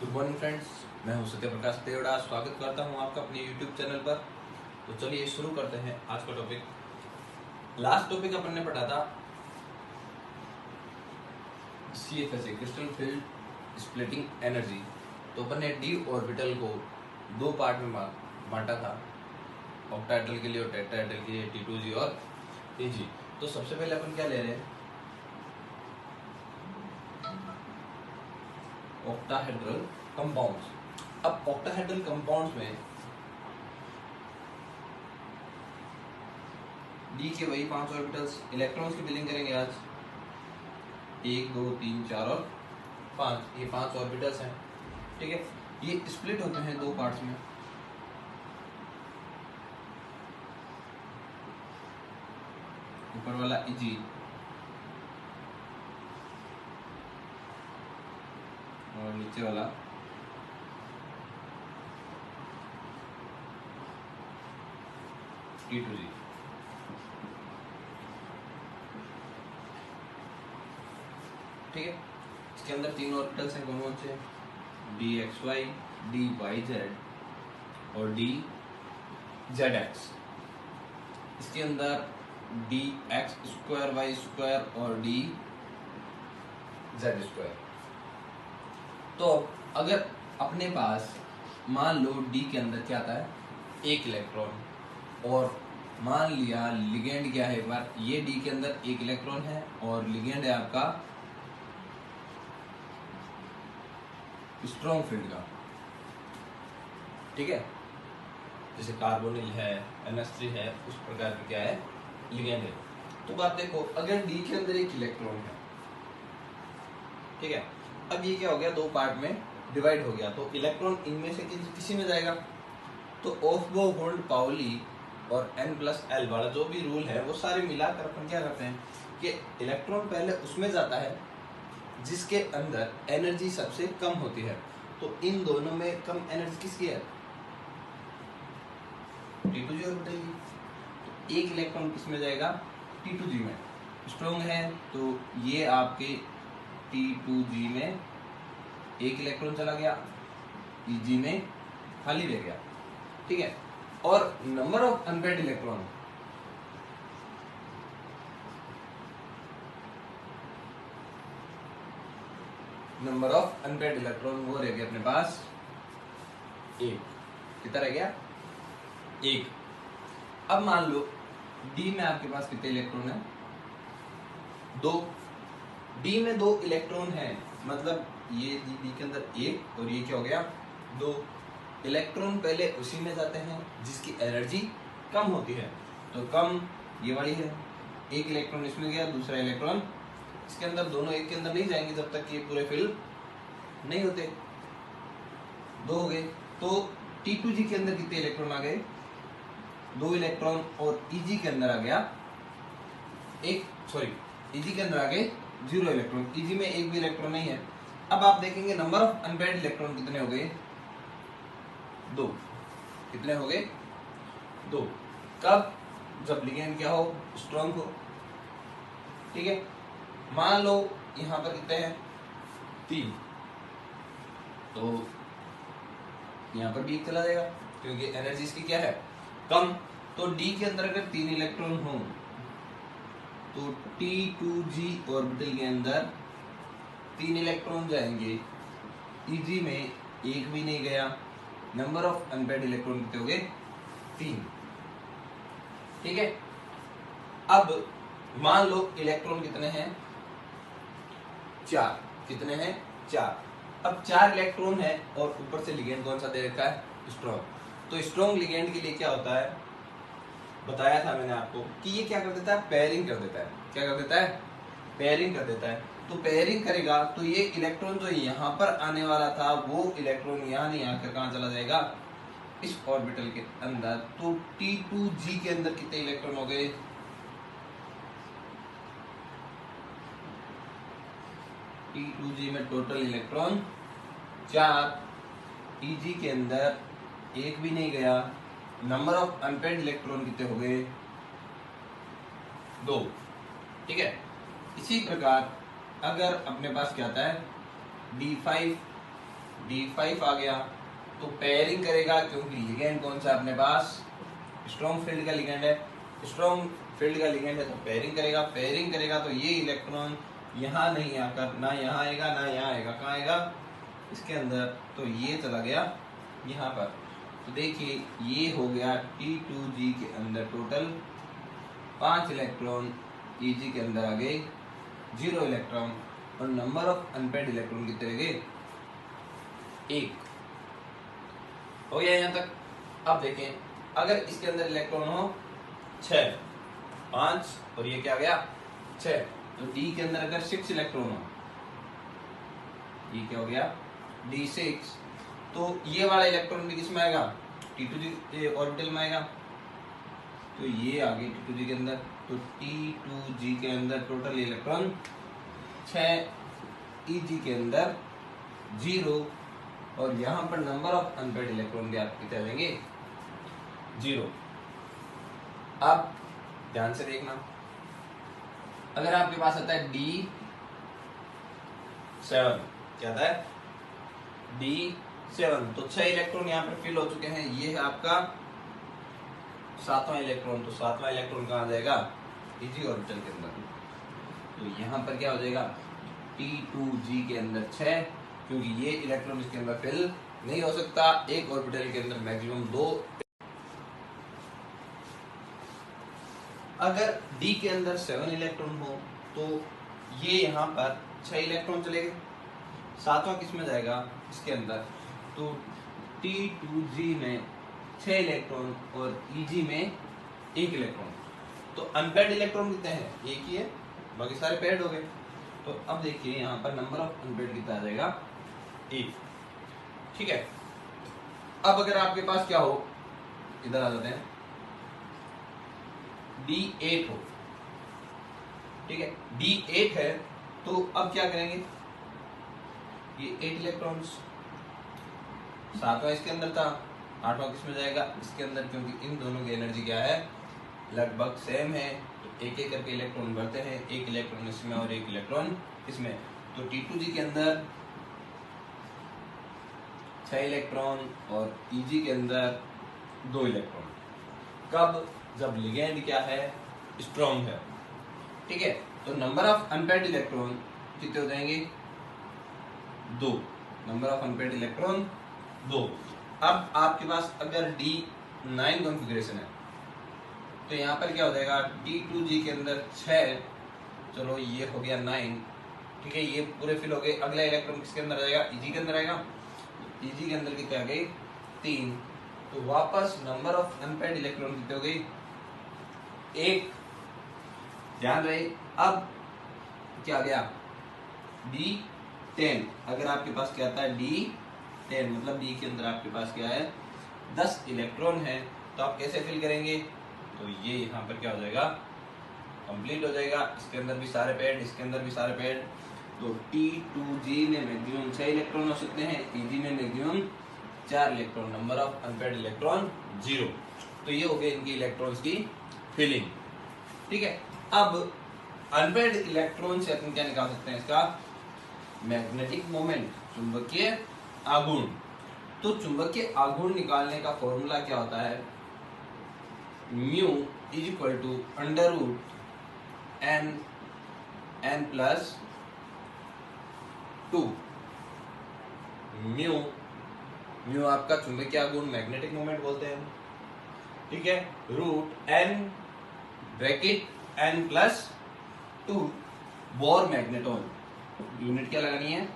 Good morning friends, मैं हूं सत्य प्रकाश देवड़ा। स्वागत करता हूं आपका अपने यूट्यूब चैनल पर। तो चलिए शुरू करते हैं आज का टॉपिक। लास्ट टॉपिक अपन ने पढ़ा था CFSE crystal field splitting energy. तो अपन ने डी ऑर्बिटल को दो पार्ट में बांटा था, ऑक्टाहेड्रल के लिए और टेट्राहेड्रल के लिए, T2G और Ag। तो सबसे पहले अपन क्या ले रहे हैं, ऑक्टाहेड्रल कंपाउंड्स। अब ऑक्टाहेड्रल कंपाउंड्स में डी के वही 5 ऑर्बिटल्स, इलेक्ट्रॉन्स की डीलिंग करेंगे आज। 1 2 3 4 और 5, ये 5 ऑर्बिटल्स हैं। ठीक है, ये स्प्लिट होते हैं दो पार्ट्स में। ऊपर वाला Eg और नीचे वाला T2G। ठीक है, इसके अंदर 3 ऑर्बिटल्स हैं, कौन से? DXY, DYZ और DZX। इसके अंदर DX2 Y2 और DZ2। तो अगर अपने पास मान लो D के अंदर क्या आता है, 1 इलेक्ट्रॉन, और मान लिया लिगेंड क्या है, एक बार ये D के अंदर 1 इलेक्ट्रॉन है और लिगेंड है आपका स्ट्रॉन्ग फील्ड का। ठीक है, जैसे कार्बोनिल है, NH3 है, उस प्रकार की क्या है, लिगेंड है। तो बात देखो, अगर D के अंदर 1 इलेक्ट्रॉन है, ठीक है, अब ये क्या हो गया, दो पार्ट में डिवाइड हो गया, तो इलेक्ट्रॉन इनमें से किसी में जाएगा। तो ऑफ-बो होल्ड पाउली और N+L वाला जो भी रूल है वो सारे मिलाकर अपन क्या करते हैं कि इलेक्ट्रॉन पहले उसमें जाता है जिसके अंदर एनर्जी सबसे कम होती है। तो इन दोनों में कम एनर्जी किसकी है, T2G ऑर्बिटल की। तो 1 इलेक्ट्रॉन किसमें जाएगा, T2G में। स्ट्रॉन्ग है तो ये आपके T2G में 1 इलेक्ट्रॉन चला गया, Eg में खाली रह गया। ठीक है, और number of unpaired electron, number of unpaired electron वो रह गया अपने पास 1। कितना रह गया, 1। अब मान लो D में आपके पास कितने इलेक्ट्रॉन है, 2। D में 2 इलेक्ट्रॉन है, मतलब ये D के अंदर 1 और ये क्या हो गया, 2 इलेक्ट्रॉन पहले उसी में जाते हैं जिसकी एनर्जी कम होती है। तो कम ये वाली है, 1 इलेक्ट्रॉन इसमें गया, दूसरा इलेक्ट्रॉन इसके अंदर, दोनों एक के अंदर नहीं जाएंगे जब तक कि ये पूरे फिल नहीं होते। 2 हो गए। तो T2G के अंदर कितने इलेक्ट्रॉन आ गए, 2 इलेक्ट्रॉन, और Eg के अंदर आ गया Eg के अंदर आ गए 0 इलेक्ट्रॉन। Eg में एक भी इलेक्ट्रॉन नहीं है। अब आप देखेंगे नंबर ऑफ अनपेयर्ड इलेक्ट्रॉन कितने हो गए, 2। कितने हो गए, 2। कब, जब लिगेंड क्या हो, स्ट्रॉन्ग हो। ठीक है, मान लो यहां पर कितने हैं, 3, तो यहां पर भी 1 चला जाएगा क्योंकि एनर्जी इसकी क्या है, कम। तो D के अंदर अगर 3 इलेक्ट्रॉन हो तो T2G ऑर्बिटल के अंदर 3 इलेक्ट्रॉन जाएंगे, Eg में 1 भी नहीं गया, नंबर ऑफ अनपेयर्ड इलेक्ट्रॉन कितने हो गए, 3। ठीक है, अब मान लो इलेक्ट्रॉन कितने हैं, 4। कितने हैं, 4। अब 4 इलेक्ट्रॉन है और ऊपर से लिगेंड कौन सा दे रखा है, स्ट्रॉन्ग। तो स्ट्रॉन्ग लिगेंड के लिए क्या होता है, बताया था मैंने आपको कि ये क्या कर देता है, पेयरिंग कर देता है। क्या कर देता है, पेयरिंग कर देता है। तो पेयरिंग करेगा तो ये इलेक्ट्रॉन जो यहाँ पर आने वाला था वो इलेक्ट्रॉन यहाँ नहीं आकर कहाँ चला जाएगा, इस ऑर्बिटल के अंदर। तो T2G के अंदर कितने इलेक्ट्रॉन हो गए, T2G में टोटल इलेक्ट्रॉन 4, Eg के अंदर 1 भी नहीं गया, नंबर ऑफ अनपेयर्ड इलेक्ट्रॉन कितने हो गए, 2। ठीक है, इसी प्रकार अगर अपने पास क्या आता है, D5 D5 आ गया तो पेयरिंग करेगा, क्योंकि लिगेंड कौन सा अपने पास स्ट्रॉन्ग फील्ड का लिगेंड है, स्ट्रॉन्ग फील्ड का लिगेंड है तो पेयरिंग करेगा। पेयरिंग करेगा तो ये इलेक्ट्रॉन यहाँ नहीं आकर ना यहाँ आएगा ना यहाँ आएगा, कहाँ आएगा इसके अंदर, तो ये चला गया यहाँ पर। तो देखिए ये हो गया T2G के अंदर टोटल 5 इलेक्ट्रॉन, Eg के अंदर आ गए 0 इलेक्ट्रॉन, और नंबर ऑफ अनपेड इलेक्ट्रॉन कितने रह गए 1। हो गया यहाँ तक। अब देखें अगर इसके अंदर इलेक्ट्रॉन हो 6, 5 और ये क्या गया 6, तो D के अंदर अगर 6 इलेक्ट्रॉन हो, ये क्या हो गया D6, तो ये वाला इलेक्ट्रॉन भी किसमें आएगा T2G ऑर्बिटल में आएगा, तो ये आ गई T2G के अंदर। तो T2G के अंदर टोटल इलेक्ट्रॉन 6, Eg के अंदर 0, और यहाँ पर नंबर ऑफ अनपेड इलेक्ट्रॉन भी आप कितने आ जाएंगे 0। अब ध्यान से देखना, अगर आपके पास आता है D7, क्या आता है D7, तो 6 इलेक्ट्रॉन यहाँ पर फिल हो चुके हैं, ये है आपका 7वां इलेक्ट्रॉन। तो 7वां इलेक्ट्रॉन कहाँ आ जाएगा Eg ऑर्बिटल के अंदर, तो यहाँ पर क्या हो जाएगा T2G के अंदर 6, क्योंकि ये इलेक्ट्रॉन इसके अंदर फिल नहीं हो सकता, एक ऑर्बिटल के अंदर मैक्सिमम 2। अगर D के अंदर 7 इलेक्ट्रॉन हो तो ये यहाँ पर 6 इलेक्ट्रॉन चले गए, 7वां किस में जाएगा इसके अंदर, तो T2G में 6 इलेक्ट्रॉन और Eg में 1 इलेक्ट्रॉन। तो अनपेड इलेक्ट्रॉन कितने हैं, एक ही है, बाकी सारे पेड हो गए। तो अब देखिए यहाँ पर नंबर ऑफ अनपेड कितना आ जाएगा 1, ठीक है। अब अगर आपके पास क्या हो, इधर आ जाते हैं, D8 हो, ठीक है, D8 है, तो अब क्या करेंगे, ये 8 इलेक्ट्रॉन्स, 7वां इसके अंदर था, 8वां किस में जाएगा इसके अंदर, क्योंकि इन दोनों की एनर्जी क्या है लगभग सेम है, तो एक एक करके इलेक्ट्रॉन बढ़ते हैं, 1 इलेक्ट्रॉन इसमें और 1 इलेक्ट्रॉन इसमें। तो T2G के अंदर 6 इलेक्ट्रॉन और Eg के अंदर 2 इलेक्ट्रॉन। कब, जब लिगेंड क्या है स्ट्रॉन्ग है, ठीक है। तो नंबर ऑफ अनपेड इलेक्ट्रॉन कितने हो जाएंगे 2, नंबर ऑफ अनपेड इलेक्ट्रॉन 2। अब आपके पास अगर D9 कॉन्फ़िगरेशन है तो यहाँ पर क्या हो जाएगा T2G के अंदर 6, चलो ये हो गया 9, ठीक है, ये पूरे फिल हो गए। अगला इलेक्ट्रॉन किसके अंदर आ जाएगा Eg के अंदर आएगा, Eg के अंदर कितने आ गए 3, तो वापस नंबर ऑफ अनपेड इलेक्ट्रॉन कितने हो गई 1, ध्यान रहे। अब क्या आ गया D10, अगर आपके पास क्या आता है D10, मतलब D के अंदर आपके पास क्या है 10 इलेक्ट्रॉन है, तो आप कैसे फिल करेंगे, तो ये यहाँ पर क्या हो जाएगा कंप्लीट हो जाएगा, इसके अंदर भी सारे पेड, इसके अंदर भी सारे पेड। तो T2G में मैक्सिमम 6 इलेक्ट्रॉन हो सकते हैं, Eg में maximum 4 electron, number of unpaired electron 0। तो ये हो गए इनकी इलेक्ट्रॉन्स की फिलिंग, ठीक है। अब अनपेड इलेक्ट्रॉन से अपन क्या निकाल सकते हैं, इसका मैग्नेटिक मोमेंट, चुंबकीय आघूर्ण। तो चुंबकीय आघूर्ण निकालने का फॉर्मूला क्या होता है, mu is equal to under root n plus 2। Mu आपका चुंबकीय आघूर्ण मैग्नेटिक मोमेंट बोलते हैं, ठीक है, root n bracket n plus 2 Bohr magneton, unit क्या लगानी है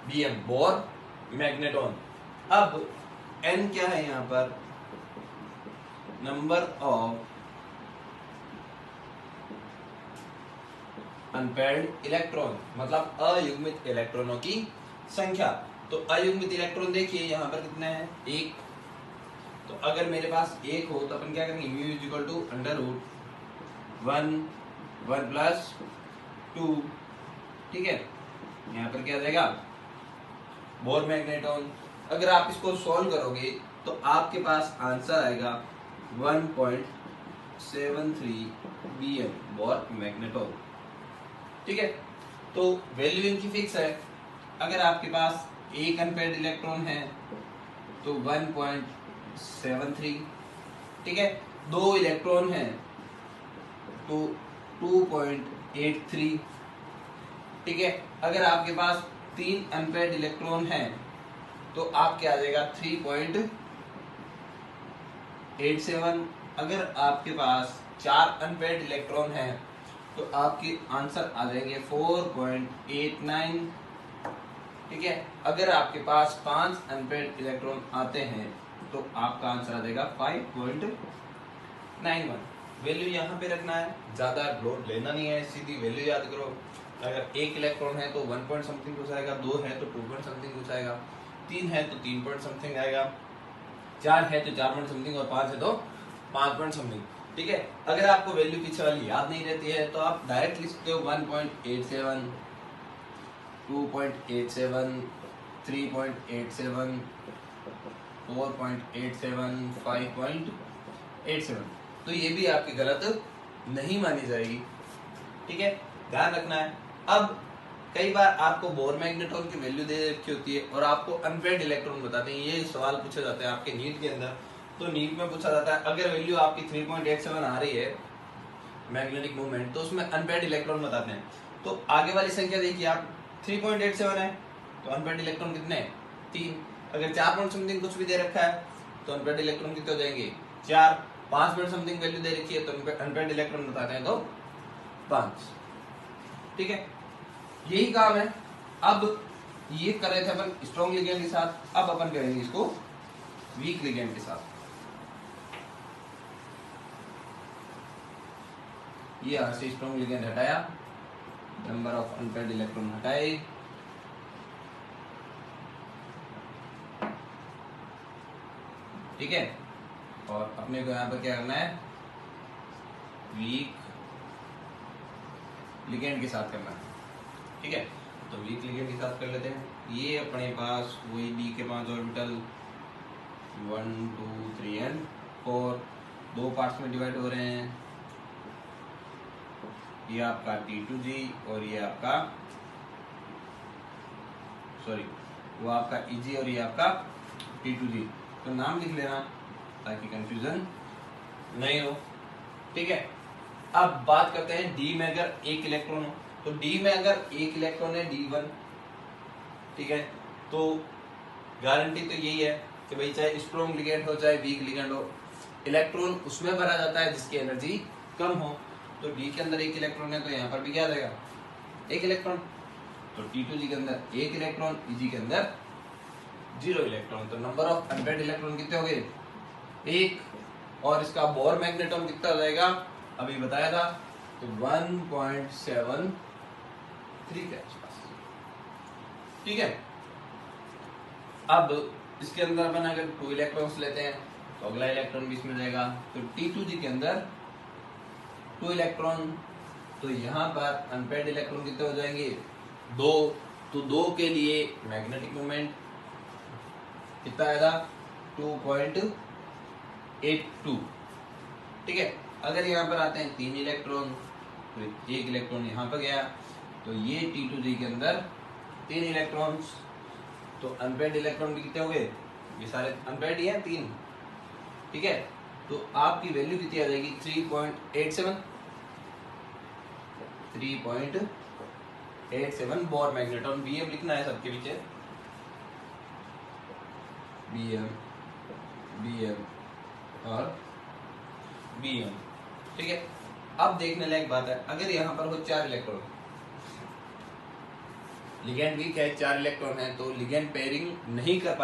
Bm, बोर मैग्नेटॉन। अब n क्या है यहाँ पर, नंबर ऑफ अनपेयर्ड इलेक्ट्रॉन, मतलब अयुग्मित इलेक्ट्रॉनों की संख्या। तो अयुग्मित इलेक्ट्रॉन देखिए यहाँ पर कितने हैं 1, तो अगर मेरे पास 1 हो तो अपन क्या करेंगे mu is equal to under root 1 plus 2, ठीक है, यहाँ पर क्या आ जाएगा बोर मैग्नेटॉन। अगर आप इसको सॉल्व करोगे तो आपके पास आंसर आएगा 1.73 Bm बोर मैग्नेटॉन, ठीक है। तो वैल्यू इनकी फिक्स है, अगर आपके पास एक अनपेयर्ड इलेक्ट्रॉन है तो 1.73, ठीक है। दो इलेक्ट्रॉन है तो 2.83, ठीक है। अगर आपके पास तीन अनपेयर्ड इलेक्ट्रॉन है तो आपके आ जाएगा 3.87। अगर आपके पास चार अनपेयर्ड इलेक्ट्रॉन है तो आपके आंसर आ जाएंगे 4.89, ठीक है। अगर आपके पास पांच अनपेयर्ड इलेक्ट्रॉन आते हैं तो आपका आंसर आ जाएगा 5.91। वैल्यू यहाँ पे रखना है, ज्यादा लोड लेना नहीं है, सीधी वैल्यू याद करो। अगर एक इलेक्ट्रॉन है तो 1 पॉइंट समथिंग कुछ आएगा, दो है तो 2 पॉइंट समथिंग कुछ आएगा, तीन है तो 3 पॉइंट समथिंग आएगा, चार है तो 4 पॉइंट समथिंग और पांच है तो 5 पॉइंट समथिंग, ठीक है। अगर आपको वैल्यू पीछे वाली याद नहीं रहती है तो आप डायरेक्ट लिख सकते हो 1.87, 2.87, 3.87, 4.87, 5.87। तो ये भी आपकी गलत नहीं मानी जाएगी, ठीक है, ध्यान रखना है। अब कई बार आपको बोर मैग्नेट्रॉन की वैल्यू दे रखी होती है और आपको अनपेयर्ड इलेक्ट्रॉन बताते हैं, ये सवाल पूछे जाते हैं आपके नीट के अंदर। तो नीट में पूछा जाता है अगर वैल्यू आपकी 3.87 आ रही है मैग्नेटिक मूवमेंट तो उसमें अनपेयर्ड इलेक्ट्रॉन बताते हैं। तो आगे वाली संख्या देखिए आप, 3.87 है तो अनपेयर्ड इलेक्ट्रॉन कितने हैं, 3। अगर 4 पॉइंट समथिंग कुछ भी दे रखा है तो अनपेयर्ड इलेक्ट्रॉन कितने हो जाएंगे, 4। 5 पॉइंट समथिंग वैल्यू दे रखी है तो अनपेयर्ड इलेक्ट्रॉन बताते हैं तो 5, ठीक है। यही काम है। अब ये कर रहे थे अपन स्ट्रॉन्ग लिगेंड के साथ, अब अपन करेंगे इसको वीक लिगेंड के साथ। ये यहां से स्ट्रॉन्ग लिगेंड हटाया, नंबर ऑफ अनपेयर्ड इलेक्ट्रॉन हटाए, ठीक है। और अपने को यहां पर क्या करना है, वीक लिगेंड के साथ करना है, ठीक है। तो वीक लिगेंड के साथ कर लेते हैं। ये अपने पास वही डी के 5 ऑर्बिटल 1 2 3 एंड 4 दो पार्ट्स में डिवाइड हो रहे हैं। ये आपका T2G और ये आपका वो आपका EG और ये आपका T2G। तो नाम लिख लेना ताकि कंफ्यूजन नहीं हो, ठीक है। अब बात करते हैं डी में अगर एक इलेक्ट्रॉन हो तो डी में अगर एक इलेक्ट्रॉन है D1, ठीक है, तो गारंटी तो यही है कि भाई चाहे स्ट्रॉन्ग लिगेंड हो चाहे वीक लिगेंड हो, इलेक्ट्रॉन उसमें भरा जाता है जिसकी एनर्जी कम हो। तो डी के अंदर एक इलेक्ट्रॉन है तो यहाँ पर भी क्या आ जाएगा, एक इलेक्ट्रॉन। तो T2G के अंदर एक इलेक्ट्रॉन, EG के अंदर 0 इलेक्ट्रॉन। तो नंबर ऑफ अनपेयर्ड इलेक्ट्रॉन कितने हो गए, 1। और इसका बोर मैग्नेट्रॉन कितना हो जाएगा, अभी बताया था, तो 1.73 के आसपास, ठीक है। अब इसके अंदर अपन अगर 2 इलेक्ट्रॉन्स लेते हैं तो अगला इलेक्ट्रॉन भी इसमें जाएगा। तो T2G के अंदर 2 इलेक्ट्रॉन, तो यहाँ पर अनपेयर्ड इलेक्ट्रॉन कितने हो जाएंगे, 2। तो 2 के लिए मैग्नेटिक मोमेंट कितना आएगा, 2.82, ठीक है। अगर यहाँ पर आते हैं 3 इलेक्ट्रॉन तो एक इलेक्ट्रॉन यहाँ पर गया, तो ये T2G के अंदर 3 इलेक्ट्रॉन्स, तो अनपेयर्ड इलेक्ट्रॉन भी कितने हो गए, ये सारे अनपेयर्ड ही हैं 3, ठीक है। तो आपकी वैल्यू कितनी आ जाएगी, 3.87 बोर मैग्नेट्रॉन। BM लिखना है सबके पीछे, BM और BM, ठीक है। अब देखने लायक बात है, अगर यहाँ पर हो 4 इलेक्ट्रॉन, लिगेंड वीक है, 4 इलेक्ट्रॉन है, तो लिगेंड पेयरिंग नहीं कर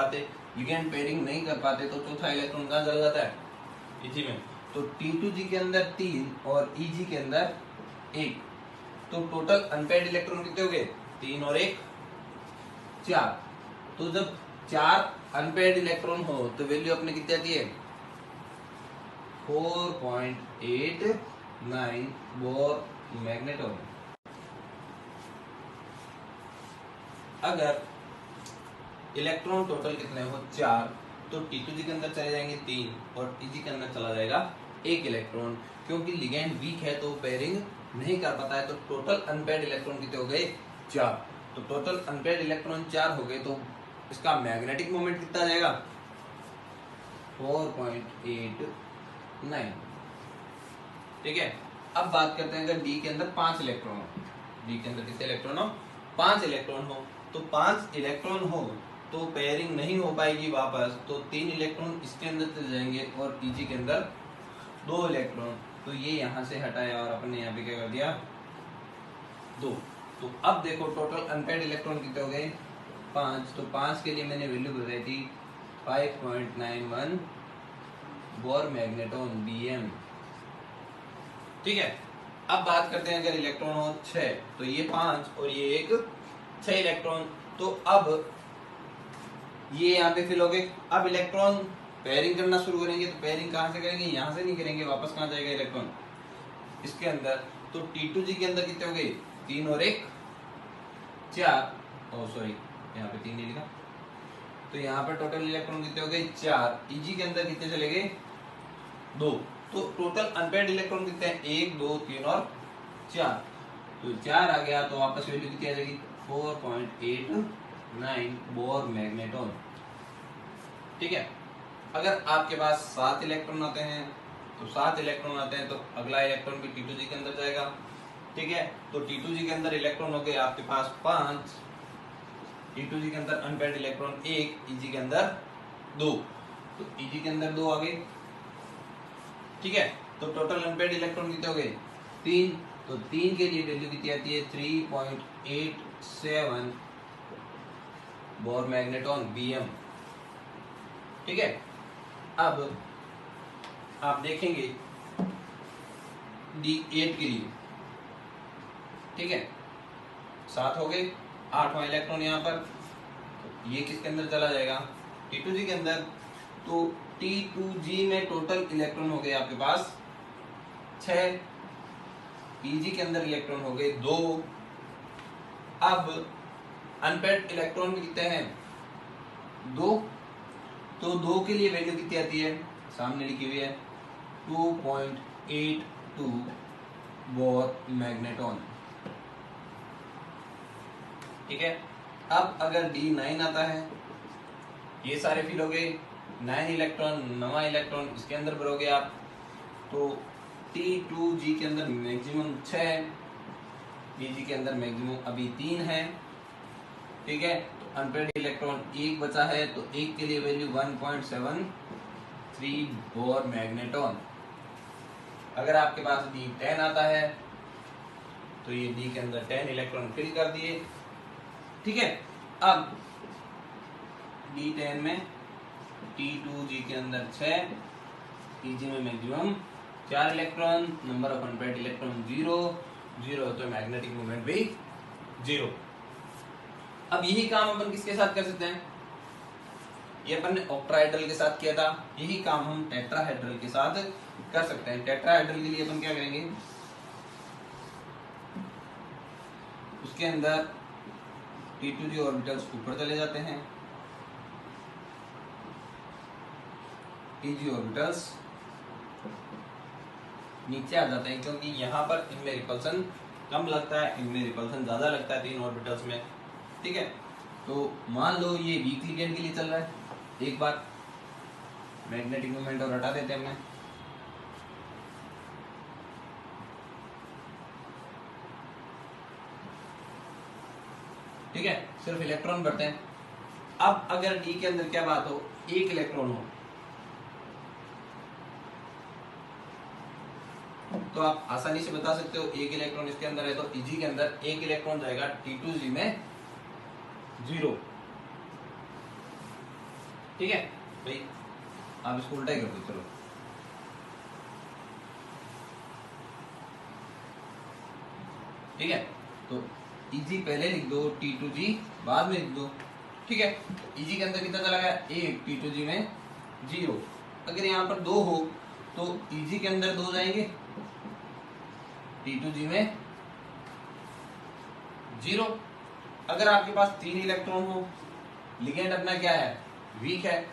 पाते। तो चौथा इलेक्ट्रॉन कहाँ चला जाता है, EG में। तो T2G के अंदर 3 और EG के अंदर 1, तो टोटल अनपेयर्ड इलेक्ट्रॉन कितने हो गए, 3 और 1 4। तो जब 4 अनपेयर्ड इलेक्ट्रॉन हो तो वैल्यू अपने कितनी आती है, 4.89 बोर मैग्नेट्रॉन। अगर इलेक्ट्रॉन टोटल कितने हो, 4, तो T2G के अंदर चले जाएंगे 3 और EG के अंदर चला जाएगा 1 इलेक्ट्रॉन, क्योंकि लिगेंड वीक है तो पेयरिंग नहीं कर पाता है। तो टोटल अनपेयर्ड इलेक्ट्रॉन कितने हो गए, 4। तो टोटल अनपेयर्ड इलेक्ट्रॉन 4 हो गए, तो इसका मैग्नेटिक मोमेंट कितना आ जाएगा 4.89। ठीक है, अब बात करते हैं अगर डी के अंदर 5 इलेक्ट्रॉन हो, डी के अंदर कितने इलेक्ट्रॉन हो 5 इलेक्ट्रॉन हो, तो 5 इलेक्ट्रॉन हो तो पेयरिंग नहीं हो पाएगी वापस, तो 3 इलेक्ट्रॉन इसके अंदर चले जाएंगे और ईजी के अंदर 2 इलेक्ट्रॉन, तो ये यहां से हटाया और अपने यहाँ पे क्या कर दिया 2। तो अब देखो टोटल अनपेयर्ड इलेक्ट्रॉन कितने हो गए 5, तो 5 के लिए मैंने वैल्यू बताई थी 5.91 बोर मैग्नेटॉन Bm। ठीक है, अब बात करते हैं अगर इलेक्ट्रॉन हो 6, तो ये 5 और ये एक 6 इलेक्ट्रॉन, तो अब ये यहाँ पे फिल हो गए। अब इलेक्ट्रॉन पेयरिंग करना शुरू करेंगे, तो पेयरिंग कहाँ से करेंगे, यहाँ से नहीं करेंगे, वापस कहाँ जाएगा इलेक्ट्रॉन इसके अंदर, तो T2G के अंदर कितने हो गए 3 और 1 4, ओ सॉरी यहाँ पे 3 नहीं लिखा, तो यहाँ पर टोटल इलेक्ट्रॉन कितने हो गए 4, Eg के अंदर कितने चले गए 2, तो टोटल अनपेयर्ड इलेक्ट्रॉन कितने हैं 1 2 3 और 4, तो 4 आ गया, तो वापस वैल्यू कितनी आ जाएगी 4.89 बोर मैग्नेटॉन। ठीक है, अगर आपके पास 7 इलेक्ट्रॉन आते हैं, तो 7 इलेक्ट्रॉन आते हैं तो अगला इलेक्ट्रॉन भी T2G के अंदर जाएगा। ठीक है, तो T2G के अंदर इलेक्ट्रॉन हो गए आपके पास 5, T2G के अंदर अनपेयर्ड इलेक्ट्रॉन 1, Eg के अंदर 2, तो Eg के अंदर 2 आ गए। ठीक है, तो टोटल अनपेयर्ड इलेक्ट्रॉन कितने हो गए 3, तो 3 के लिए वैल्यू कितनी आती है 3.87 बोर मैग्नेटॉन Bm। ठीक है, अब आप देखेंगे D8 के लिए। ठीक है, 7 हो गए, 8वां इलेक्ट्रॉन यहाँ पर, तो ये किसके अंदर चला जाएगा T2G के अंदर, तो T2G में टोटल इलेक्ट्रॉन हो गए आपके पास 6, Eg के अंदर इलेक्ट्रॉन हो गए 2। अब अनपेयर्ड इलेक्ट्रॉन कितने हैं 2, तो 2 के लिए वैल्यू कितनी आती है सामने लिखी हुई है 2.82 बोर मैग्नेटॉन। ठीक है, अब अगर D9 आता है, ये सारे फिल हो गए 9 इलेक्ट्रॉन, 9वां इलेक्ट्रॉन इसके अंदर भरोगे आप, तो T2G के अंदर मैक्सिमम 6, Eg के अंदर मैक्सिमम अभी 3 है। ठीक है, तो अनपेयर्ड इलेक्ट्रॉन 1 बचा है, तो 1 के लिए वैल्यू 1.73 बोर मैग्नेटॉन। अगर आपके पास D10 आता है, तो ये D के अंदर 10 इलेक्ट्रॉन फिल कर दिए। ठीक है, अब D10 में T2G के अंदर 6, Eg में maximum 4 electron, number of unpaired electron 0 तो मैग्नेटिक मोमेंट भी 0। अब यही काम अपन किसके साथ कर सकते हैं, ये अपन ने ऑक्टाहेड्रल के साथ किया था, यही काम हम टेट्राहेड्रल के साथ कर सकते हैं। टेट्राहेड्रल के लिए अपन क्या करेंगे, उसके अंदर T2G ऑर्बिटल्स ऊपर चले जाते हैं, Eg ऑर्बिटल्स नीचे आ जाते हैं, क्योंकि यहाँ पर इनमें रिपल्सन कम लगता है, इनमें रिपल्सन ज्यादा लगता है 3 ऑर्बिटल्स में। ठीक है, तो मान लो ये वीक लिगेंड के लिए चल रहा है, एक बार मैग्नेटिक मोमेंट और हटा देते हैं हमने, ठीक है, सिर्फ इलेक्ट्रॉन बढ़ते हैं। अब अगर D के अंदर क्या बात हो, 1 इलेक्ट्रॉन हो, तो आप आसानी से बता सकते हो 1 इलेक्ट्रॉन इसके अंदर है, तो Eg के अंदर 1 इलेक्ट्रॉन जाएगा T2G में 0। ठीक है भाई, आप इसको उल्टा ही कर दो, चलो ठीक है, तो Eg पहले लिख दो, T2G बाद में लिख दो। ठीक है, Eg के अंदर कितना चला गया 1, T2G में 0। अगर यहाँ पर 2 हो तो Eg के अंदर 2 जाएंगे, T2G में 0। अगर आपके पास 3 इलेक्ट्रॉन हो, लिगेंड अपना क्या है वीक है,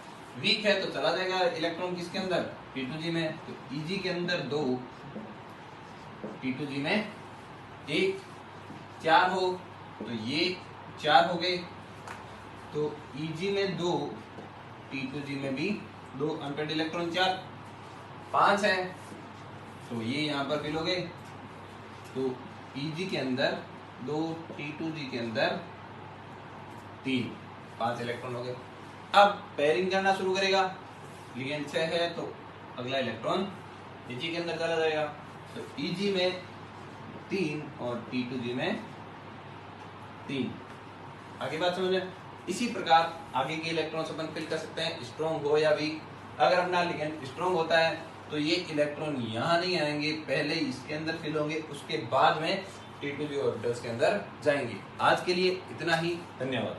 तो चला जाएगा इलेक्ट्रॉन किसके अंदर T2G में, तो Eg के अंदर 2, T2G में 1। 4 हो तो ये 4 हो गए, तो Eg में 2, T2G में भी 2 अनपेड इलेक्ट्रॉन चार्ज 5 है, तो ये यहाँ पर फिल हो गए। तो Eg के अंदर 2, T2G के अंदर 3, 5 इलेक्ट्रॉन हो गए। अब पेयरिंग करना शुरू करेगा, लिगेंड 6 है तो अगला इलेक्ट्रॉन Eg के अंदर चला जाएगा। तो Eg में 3 और T2G में 3। आगे बात समझ में। इसी प्रकार आगे के इलेक्ट्रॉन्स अपन फिल कर सकते हैं, स्ट्रॉन्ग हो या वीक। अगर अपना लिगेंड स्ट्रॉन्ग होता है तो ये इलेक्ट्रॉन यहाँ नहीं आएंगे, पहले इसके अंदर फिल होंगे, उसके बाद में T2G ऑर्बिटल्स के अंदर जाएंगे। आज के लिए इतना ही, धन्यवाद।